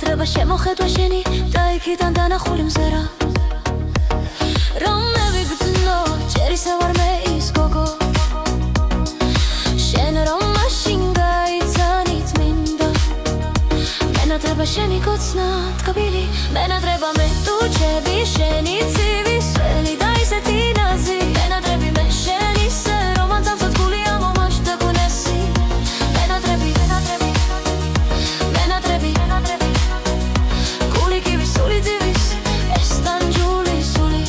treba შემოხედვა შენი და იქიდან დანახული მზერა რომ მე ვიგრძნო ჭერისა ვარ მე ის გოგო შენ რომ მაშინ გაიცანით მინდა მენატრება შენი კოცნა თკბილი მენატრება მე თუ ჩები შენი ცივი სველი და ისეთი ნაზი მენატრები მე შენი სე რომანცამსაც გული ამომაშ და გუნესი მენატრები გული კივის სული ძივის ესტანჯული სული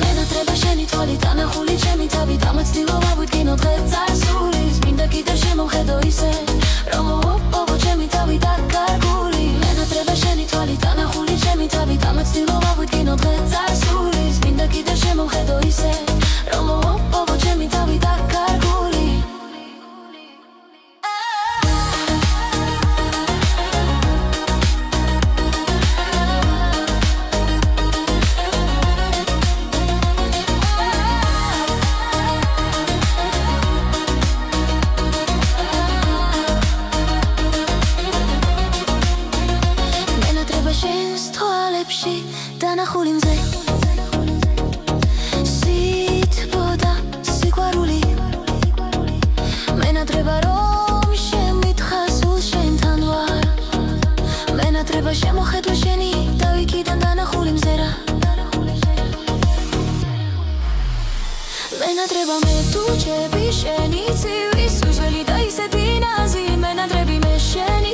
მენატრება შენი თვალი დანახული ჩემი თავი დამაცდილობა ვიდგინო დღე წარსულის მინდა კიდევ შემოვხედო ისე რომ ოპოვო ჩემი თავი დაკარგული მენატრება შენი თვალი დანახული ჩემი თავი დამაცდილობა ვიდგინო დღე წარსულის მინდა კიდევ შემოვხედო ისე რომ ოპოვო ჩემი თავი დაკარგული დანახული მზე სიტბოდა სიყვარული მენატრება რომ შემითხა სულ შენთან ვარ მენატრება შემოხედვა შენი და იქიდან დანახული მზერა მენატრება მე თუ ჩები შენი ცივი სველი და ისეთი ნაზი მენატრები მე შენი